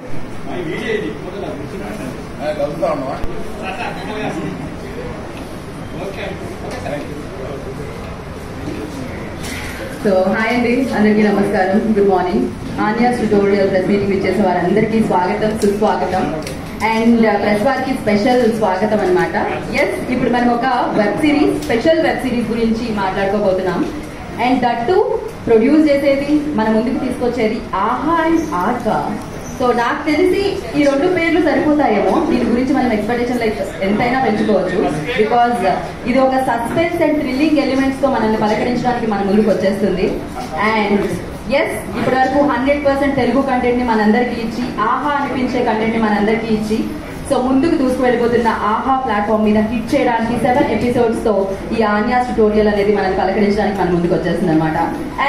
So hi అండి, అందరికీ నమస్కారం, good morning. Anya's tutorial press meeting ఇచ్చేసే వారందరికీ స్వాగతం, సుస్వాగతం. అండ్ ప్రెస్ వారికి స్పెషల్ స్వాగతం అనమాట. ఎస్, ఇప్పుడు మనం ఒక web series, special web series గురించి మాట్లాడుకోబోతున్నాం. అండ్ దట్ టు ప్రొడ్యూస్ చేసేది, మన ముందుకు తీసుకొచ్చేది ఆహా అండ్ ఆర్కా. సో నాకు తెలిసి ఈ రెండు పేర్లు సరిపోతాయేమో. దీని గురించి మనం ఎక్స్పెక్టేషన్ లైక్ ఎంతైనా పెంచుకోవచ్చు. బికాజ్ ఇది ఒక సస్పెన్స్ అండ్ థ్రిల్లింగ్ ఎలిమెంట్స్ తో మనల్ని పలకరించడానికి మన ముందుకు వచ్చేస్తుంది. అండ్ ఎస్, ఇప్పటి వరకు 100% తెలుగు కంటెంట్ ని మనందరికీ ఇచ్చి, ఆహా అనిపించే కంటెంట్ ని మనందరికీ ఇచ్చి, సో ముందుకు దూసుకువెళ్ళిపోతున్న ఆహా ప్లాట్ఫామ్ మీద హిట్ చేయడానికి 7 ఎపిసోడ్స్ తో ఈ ఆన్యాస్ ట్యుటోరియల్ అనేది మనల్ని పలకరించడానికి మన ముందుకు వచ్చేస్తుంది అనమాట.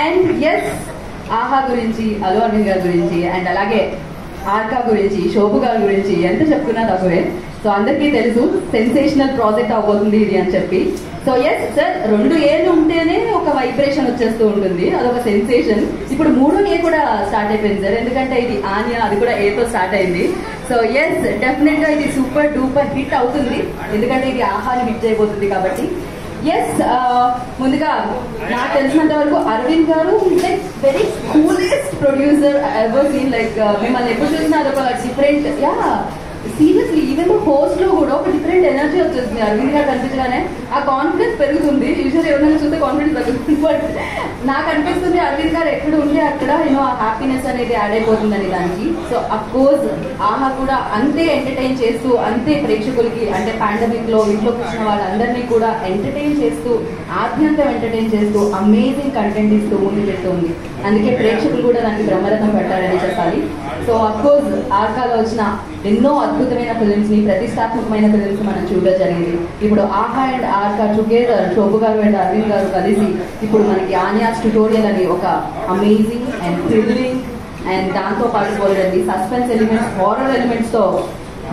అండ్ ఎస్, ఆహా గురించి, అల్లు అరవింద్ గారి గురించి, అండ్ అలాగే ఆర్కా గురించి, శోభు గారి గురించి ఎంత చెప్పుకున్నా తక్కువే. సో అందరికీ తెలుసు సెన్సేషనల్ ప్రాజెక్ట్ అవబోతుంది ఇది అని చెప్పి. సో ఎస్ సార్, 2 ఏళ్ళు ఉంటేనే ఒక వైబ్రేషన్ వచ్చేస్తూ ఉంటుంది, అదొక సెన్సేషన్. ఇప్పుడు 3 ఏ కూడా స్టార్ట్ అయిపోయింది సార్, ఎందుకంటే ఇది ఆన్యా, అది కూడా ఏతో స్టార్ట్ అయింది. సో ఎస్, డెఫినెట్ గా ఇది సూపర్ డూపర్ హిట్ అవుతుంది, ఎందుకంటే ఇది ఆహాని హిట్ చేయబోతుంది కాబట్టి. ఎస్, ముందుగా నాకు తెలిసినంత వరకు అరవింద్ గారు like very coolest producer ever seen. Like మిమ్మల్ని ఎప్పుడు చూసినా అదొక different, yeah seriously, even host లో కూడా ఒక డిఫరెంట్ ఎనర్జీ వచ్చేస్తుంది అరవింద్ గారు కనిపించగానే. ఆ కాన్ఫిడెన్స్ పెరుగుతుంది. యూజువల్ ఎవరైనా చూస్తే కాన్ఫిడెన్స్ తగ్గుతుంది, బట్ నాకు అనిపిస్తుంది అరవింద్ గారు ఎక్కడ ఉంటే అక్కడ ఆ హ్యాపీనెస్ అనేది యాడ్ అయిపోతుందని దానికి. సో అఫ్ కోర్స్ ఆహా కూడా అంతే ఎంటర్టైన్ చేస్తూ, అంతే ప్రేక్షకులకి, అంటే పాండమిక్ లో ఇంట్లో కూర్చున్న వాళ్ళందరినీ కూడా ఎంటర్టైన్ చేస్తూ, ఆద్యంతం ఎంటర్టైన్ చేస్తూ, అమేజింగ్ కంటెంట్ ఇస్తూ ముందు పెడుతుంది. అందుకే ప్రేక్షకులు కూడా దానికి బ్రహ్మరథం పెట్టారని చెప్పాలి. సో అఫ్ కోర్స్ ఆర్కాలో వచ్చిన ఎన్నో అద్భుతమైన ఫిలిమ్స్ ని, ప్రతిష్టాత్మకమైన ఫిలిమ్స్ మనం చూడడం జరిగింది. ఇప్పుడు ఆహా అండ్ ఆర్కా టుగెదర్, శోభు గారు అండ్ అరవింద్ గారు కలిసి ఇప్పుడు మనకి ఆన్యాస్ ట్యుటోరియల్ అని ఒక అమేజింగ్ అండ్ థ్రిల్లింగ్ అండ్ దాంతో పాటు పోలండి సస్పెన్స్ ఎలిమెంట్స్, హారర్ ఎలిమెంట్స్ తో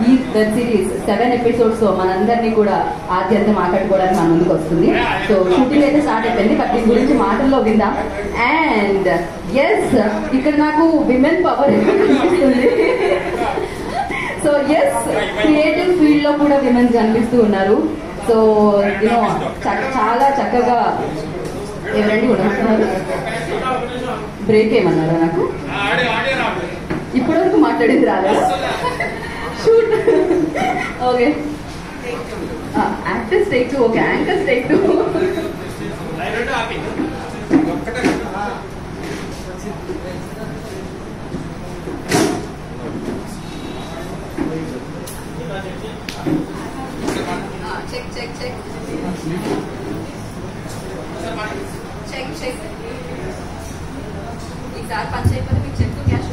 ఈ వెబ్ సిరీస్ 7 ఎపిసోడ్స్ తో మనందరినీ కూడా ఆద్యంతం ఆకట్టుకోవడానికి మన ముందుకు వస్తుంది. సో షూటింగ్ అయితే స్టార్ట్ అయిపోయింది, బట్ దీని గురించి మాటల్లో విందాం. అండ్ ఎస్, ఇక్కడ నాకు విమెన్ పవర్ కనిపిస్తుంది. సో ఎస్, క్రియేటివ్ ఫీల్డ్ లో కూడా విమెన్స్ కనిపిస్తూ ఉన్నారు. సో యూనో చాలా చక్కగా ఎవరండి ఉండమంటున్నారు, బ్రేక్ ఏమన్నారా? నాకు ఇప్పటివరకు మాట్లాడింది రాలేదు. Shoot okay, actors take 2, okay, anchors take 2. Check check check check check. ఈసారి పంచ్ అయిపోతే మీకు check cash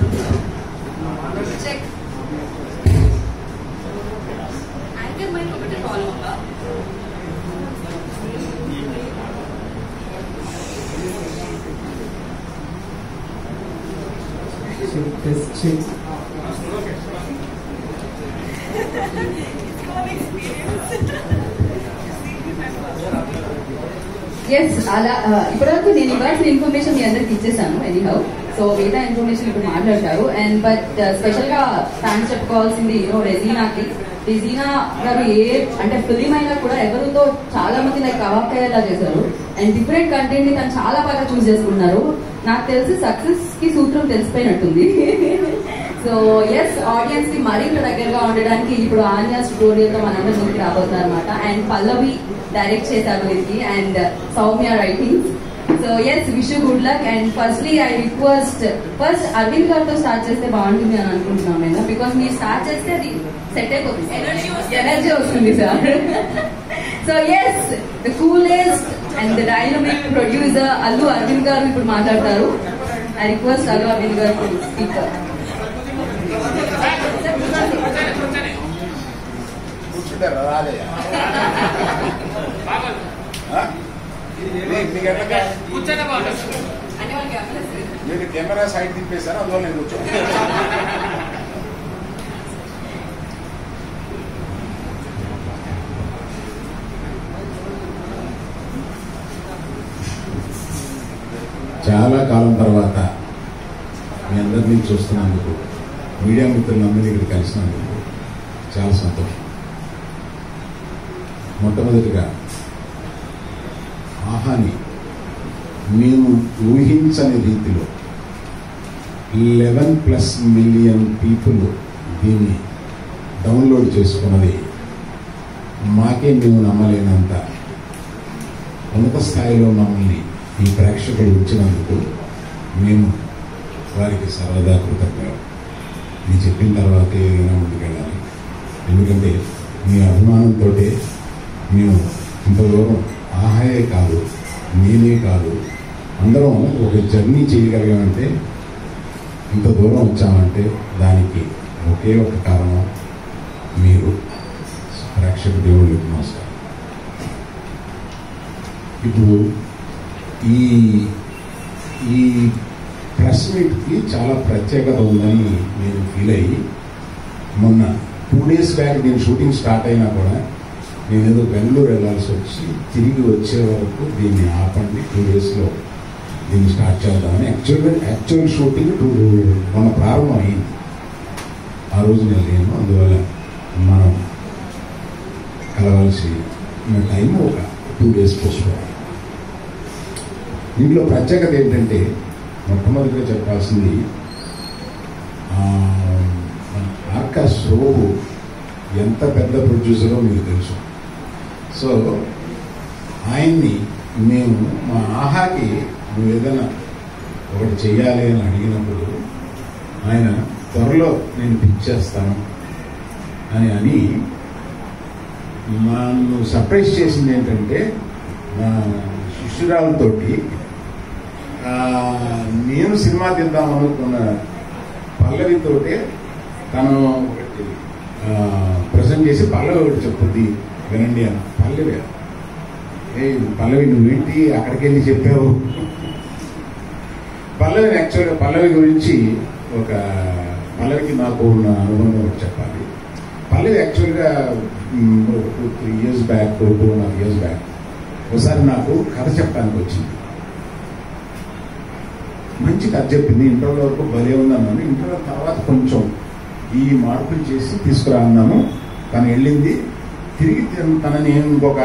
check. Anchor mike ఒకటి ఫాలో అవ్వా. ఎస్, అలా ఇప్పటివరకు నేను ఇవ్వాల్సిన ఇన్ఫర్మేషన్ మీ అందరికి ఇచ్చేసాను ఎనీహౌ. సో మిగతా ఇన్ఫర్మేషన్ ఇప్పుడు మాట్లాడతారు. అండ్ బట్ స్పెషల్ గా థ్యాంక్స్ చెప్పుకోవాల్సింది రెజీనాకి. రెజీనా గారు అంటే ఫిలిం అయినా కూడా ఎవరితో చాలా మంది నాకు కవాక్కయ్యేలా చేశారు. అండ్ డిఫరెంట్ కంటెంట్ ని తను చాలా బాగా చూస్ చేసుకున్నారు. నాకు తెలిసి సక్సెస్ కి సూత్రం తెలిసిపోయినట్టుంది. సో ఎస్, ఆడియన్స్ కి మరింత దగ్గరగా ఉండడానికి ఇప్పుడు ఆన్యాస్ ట్యుటోరియల్ తో మనందరూ ముందుకు రాబోతున్నారు అనమాట. అండ్ పల్లవి డైరెక్ట్ చేశారు దీనికి, and Soumya writings. So yes, wish you good luck. And firstly I request, first Aravind గారితో స్టార్ట్ చేస్తే బాగుంటుంది అని అనుకుంటున్నాం నేను. బికాస్ మీరు స్టార్ట్ చేస్తే అది సెట్ అయిపోతుంది, ఎనర్జీ వస్తుంది sir. So yes, the coolest and the dynamic producer Allu Aravind garu ఇప్పుడు మాట్లాడతారు. I request Allu Aravind garu to speak. మీరు కెమెరా సైడ్ తిప్పేశారు, అందులో నేను కూర్చోండి. చాలా కాలం తర్వాత మీ అందరినీ చూస్తున్నందుకు మీడియా మిత్రులందరినీ ఇక్కడ కలిసినందుకు చాలా సంతోషం. మొట్టమొదటిగా ఆహాని మేము ఊహించని రీతిలో 11+ మిలియన్ పీపుల్ దీన్ని డౌన్లోడ్ చేసుకున్నది మాకే మేము నమ్మలేనంత ఉన్నత స్థాయిలో మమ్మల్ని ఈ ప్రేక్షకులు ఉంచినందుకు మేము వారికి సర్వదా కృతజ్ఞతలు. ఇది చెప్పిన తర్వాత ఏదైనా ముందుకెళ్ళాలి. ఎందుకంటే మీ అభిమానంతో మేము ఇంత దూరం ఆహాయే కాదు, నేనే కాదు, అందరం ఒక జర్నీ చేయగలిగామంటే, ఇంత దూరం వచ్చామంటే దానికి ఒకే ఒక కారణం మీరు ప్రేక్షక దేవుళ్ళకి నమస్కారం. ఇప్పుడు ఈ ప్రెస్ మీట్కి చాలా ప్రత్యేకత ఉందని నేను ఫీల్ అయ్యి, మొన్న 2 days బ్యాక్ నేను షూటింగ్ స్టార్ట్ అయినా కూడా నేను ఏదో బెంగళూరు వెళ్ళాల్సి వచ్చి తిరిగి వచ్చే వరకు దీన్ని ఆపండి, 2 daysలో దీన్ని స్టార్ట్ చేద్దామని. యాక్చువల్ షూటింగ్ మొన్న ప్రారంభం అయింది. ఆ రోజు నేను లేను, అందువల్ల మనం కలవాల్సి టైం ఒక 2 days పోస్ట్. దీంట్లో ప్రత్యేకత ఏంటంటే, మొట్టమొదటిగా చెప్పాల్సింది ఆకాష్ రోహు ఎంత పెద్ద ప్రొడ్యూసరో మీకు తెలుసు. సో ఆయన్ని మేము మా ఆహాకి నువ్వు ఏదైనా ఒకటి చెయ్యాలి అని అడిగినప్పుడు ఆయన త్వరలో నేను పిచ్చేస్తాను అని నన్ను సర్ప్రైజ్ చేసింది ఏంటంటే, నా శిష్యురాలతోటి నేను సినిమా తీద్దాం అనుకున్న పల్లవితోటే తను ప్రజెంట్ చేసి పల్లవి ఒకటి చెప్పుద్ది వినండి అన్న. పల్లవి నువ్వేంటి అక్కడికి వెళ్ళి చెప్పావు? పల్లవి గురించి పల్లవికి నాకు ఉన్న అనుబంధం ఒకటి చెప్పాలి. పల్లవి యాక్చువల్గా 2-3 years బ్యాక్, 2.5 years బ్యాక్ ఒకసారి నాకు కథ చెప్పడానికి వచ్చింది. మంచి కథ చెప్పింది. ఇంటర్వ్యూ వరకు భలే ఉందన్నాను. ఇంటర్వ్యూ తర్వాత కొంచెం ఈ మార్పులు చేసి తీసుకురా అన్నాను. తను వెళ్ళింది. తిరిగి తనని ఇంకొక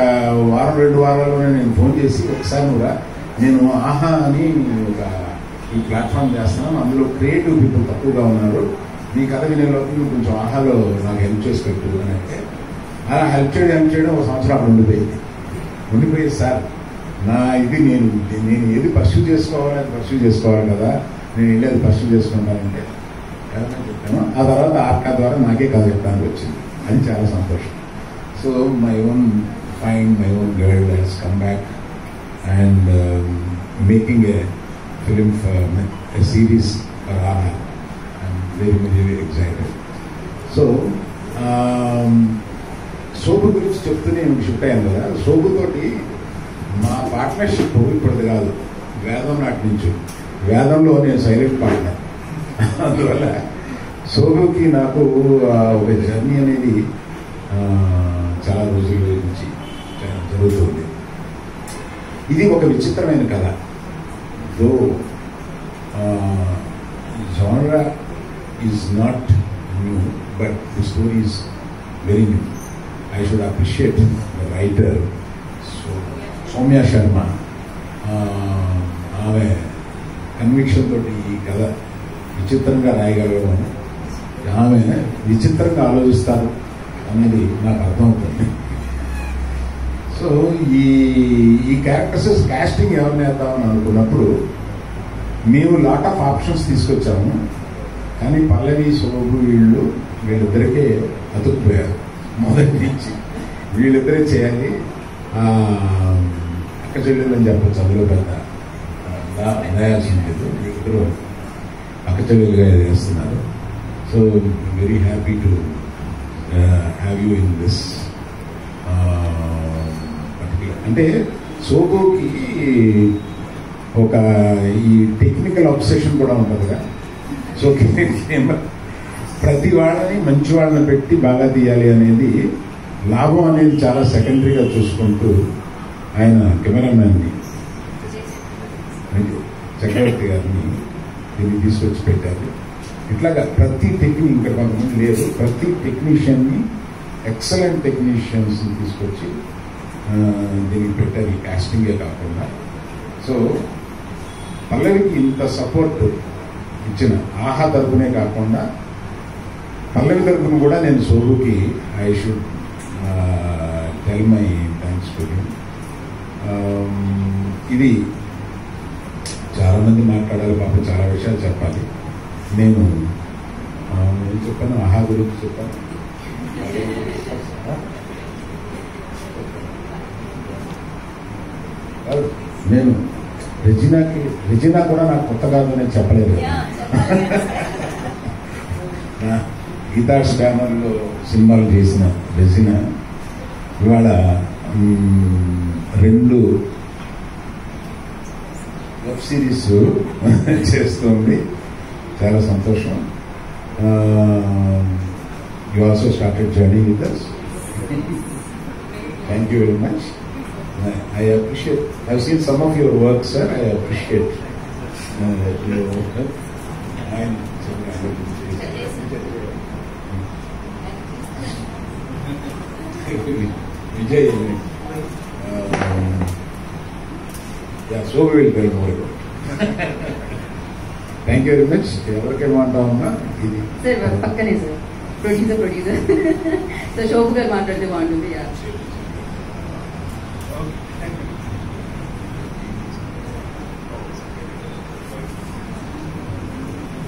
1-2 వారాల్లోనే నేను ఫోన్ చేసి, ఒకసారి నువ్వురా, నేను ఆహా అని ఈ ప్లాట్ఫామ్ చేస్తున్నాను, అందులో క్రియేటివ్ పీపుల్ తక్కువగా ఉన్నారు, నీ కథ వినేలోకి నువ్వు కొంచెం ఆహాలో నాకు హెల్ప్ చేసి పెట్టు అని అంటే, అలా హెల్ప్ చేయడం 1 సంవత్సరం అక్కడ ఉండిపోయేది. సార్ నా ఇది నేను ఏది పర్సూ చేసుకోవాలి అది పర్సూ చేసుకోవాలి కదా, నేను వెళ్ళి అది పర్సూ చేసుకుంటానంటే ఎవరైనా చెప్పాను. ఆ తర్వాత ఆర్కా ద్వారా నాకే కథ చెప్పడానికి వచ్చింది. అది చాలా సంతోషం. So my own girl he's come back and making a film for a series for Aha. I'm very excited. So Shobu గురించి చెప్తూ నేను షిఫ్ట్ అయ్యాను కదా. శోభుతోటి మా పార్ట్నర్షిప్ ఇప్పటిది కాదు, వేదం నాటి నుంచి. వేదంలో నేను సైలెంట్ పార్ట్నర్. అందువల్ల శోభుకి నాకు ఒక జర్నీ అనేది చాలా రోజుల నుంచి జరుగుతుంది. ఇది ఒక విచిత్రమైన కథ. దో genre is not new, but the story is very new. I should appreciate the writer, Soumya Sharma. ఆమె కన్విక్షన్ తోటి ఈ కథ విచిత్రంగా రాయగలగడం, ఆమె విచిత్రంగా ఆలోచిస్తారు అనేది నాకు అర్థమవుతుంది. సో ఈ క్యారెక్టర్స్ కాస్టింగ్ ఎవరిని వేద్దామని అనుకున్నప్పుడు మేము లాట్ ఆఫ్ ఆప్షన్స్ తీసుకొచ్చాము. కానీ పల్లవి, శోభు వీళ్ళిద్దరికే అతుక్కుపోయారు మొదటి నుంచి. వీళ్ళిద్దరే చేయాలి, అక్క చెల్లెలు అని చెప్పచ్చు, అందులో పెద్ద రాయాల్సింది లేదు. వీళ్ళిద్దరూ అక్క చెల్లెలుగా చేస్తున్నారు. So very happy to have you in this particular. అంటే శోభుకి ఒక ఈ టెక్నికల్ అబ్సెషన్ కూడా ఉంటుంది కదా. సో ప్రతి వాళ్ళని మంచి వాళ్ళని పెట్టి బాగా తీయాలి అనేది, లాభం అనేది చాలా సెకండరీగా చూసుకుంటూ ఆయన కెమెరామ్యాన్ని చక్రవర్తి గారిని దీన్ని తీసుకొచ్చి పెట్టారు. ఇట్లాగా ప్రతి టెక్నిక్ ఇంకా కొంతమంది లేదు, ప్రతి టెక్నీషియన్ని ఎక్సలెంట్ టెక్నీషియన్స్ని తీసుకొచ్చి దీనికి పెట్టారు, ఈ కాస్టింగే కాకుండా. సో పల్లవికి ఇంత సపోర్ట్ ఇచ్చిన ఆహా తరపునే కాకుండా పల్లవి తరపున కూడా నేను శోభుకి I should tell my thanks to him. ఇది చాలామంది మాట్లాడాలి పాపం, చాలా విషయాలు చెప్పాలి. నేను ఏం చెప్పాను, ఆహా గురించి చెప్పాను. నేను రెజినా కూడా నాకు కొత్త కాదు నేను చెప్పలేదు. గీతార్స్ బ్యానర్లో సినిమాలు చేసిన రెజినా ఇవాళ 2 వెబ్ సిరీస్ చేస్తుంది, చాలా సంతోషం. You also started journey with us. Thank you very much. I appreciate. I've seen some of your work, sir. I appreciate your work. And Vijay. Yeah, so we will tell more about it. Thank you very much. ఎవరికేం మాట్లాడమన్నా ఇది sir పక్కనే sir producer so Shobu గారు మాట్లాడితే బాగుంటుంది.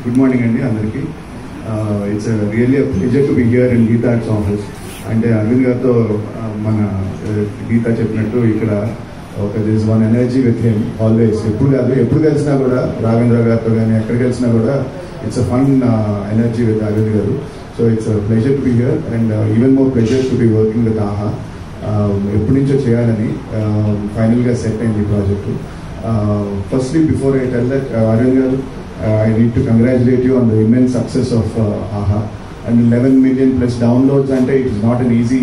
Good morning అండి అందరికీ. It's really a pleasure to be here in Geetha Arts office. అంటే అరవింద్ గారితో మన గీత చెప్పినట్టు ఇక్కడ ఒక this one energy with him always. ఎప్పుడు కలిసినా కూడా రాఘవేంద్ర గారితో కానీ ఎక్కడ కలిసినా కూడా it's a fun energy with Aravind garu. So it's a pleasure to be here and even more pleasure to be working with Aha. ఎప్పటి నుంచో చేయాలని ఫైనల్గా సెట్ అయింది ఈ project. Firstly before I tell that Aravind garu, I need to congratulate you on the immense success of AHA. And 11 million plus downloads, and it is not an easy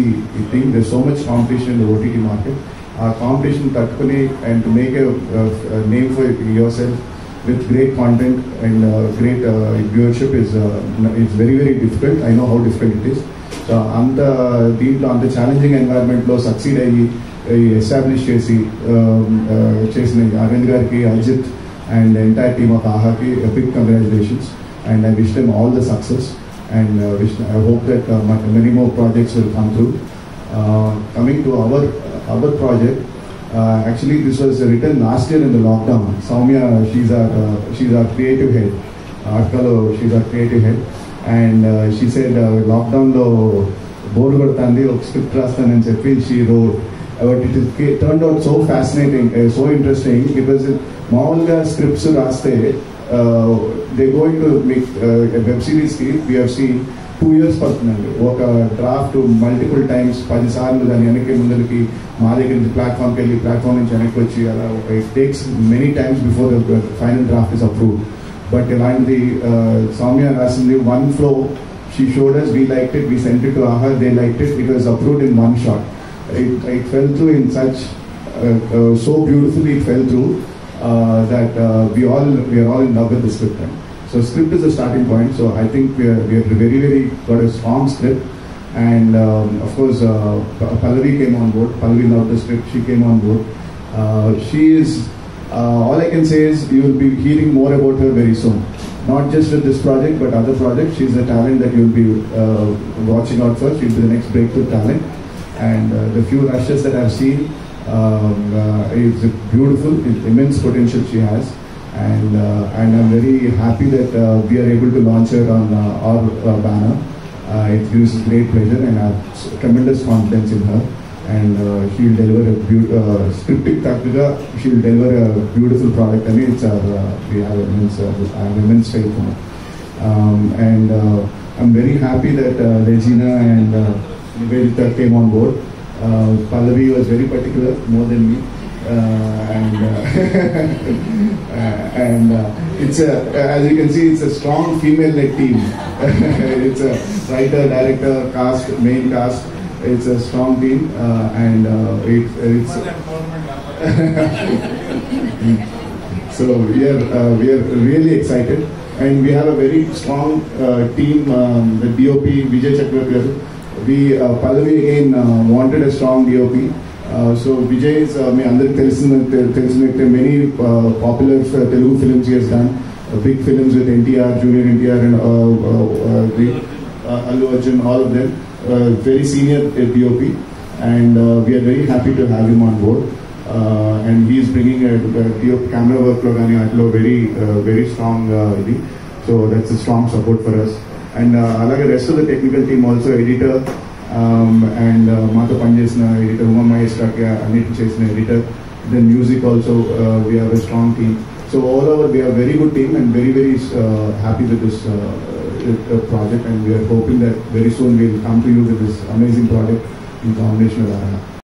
thing. There's so much competition in the OTT market. Our competition tatkuni and to make a name for yourself with great content and great viewership is very, very difficult. I know how difficult it is. So on the challenging environment lo succeed ayi establish chesi chesina Arvind gariki, Ajit and the entire team of AHA ki a big congratulations, and I wish them all the success, and I hope that many more projects will come through. Coming to our project, actually this was written last year in the lockdown. Soumya, she's our creative head. Arkalo, she's our creative head, and she said lockdown lo bore kodutandi ok script rastanani cheppi she wrote. But it turned out so fascinating, so interesting, because మామూలుగా scripts రాస్తే they going to make web సిరీస్కి we have seen 2 years పడుతుందండి. ఒక draft multiple times 10 సార్లు దాన్ని వెనక్కి ముందరికి మా దగ్గర నుంచి ప్లాట్ఫామ్కి వెళ్ళి ప్లాట్ఫామ్ నుంచి వెనక్కి వచ్చి అలా it takes many times before the final draft is approved. But ఇలాంటి సౌమ్య రాసింది one flow. She showed us, we liked it, we sent it to AHA, they liked it, it was approved in one shot. It fell through in such so beautifully, it fell through that we are all in love with the script. So script is the starting point. So I think we are very, very got a strong script, and of course Pallavi came on board. Pallavi loved the script, she came on board. She is all I can say is you will be hearing more about her very soon, not just with this project but other projects. She's a talent that you will be watching out for. She'll be the next breakthrough talent, and the few rushes that I've seen, it's beautiful, it's immense potential she has, and I'm very happy that we are able to launch her on our banner. It gives us great pleasure, and I have tremendous confidence in her, and she will deliver a scriptic taktiga, she will deliver a beautiful product. I mean, we have immense faith in her, and I'm very happy that Regina and Nivedita came on board. Pallavi was very particular, more than me, and it's as you can see, it's a strong female-led team. It's a writer, director, cast, main cast. It's a strong team, and it's so we are really excited. and we have a very strong team. The DOP Vijay Chakravarti. We Pallavi again wanted a strong DOP. So Vijay is me andariki telisina many popular Telugu films he has done. Big films with NTR, Junior NTR, and Allu Arjun, all of them. Very senior DOP, and we are very happy to have him on board. And he is bringing a DOP camera work lo gaani atlo very strong idi. So that's a strong support for us. And alage rest of the technical team also, editor and maato panchesina editor Uma Mahesh Kakya annitti chesina editor. Then music also we have a strong team. So all over we have a very good team and very happy with this project, and we are hoping that very soon we will come to you with this amazing project in combination with Arana.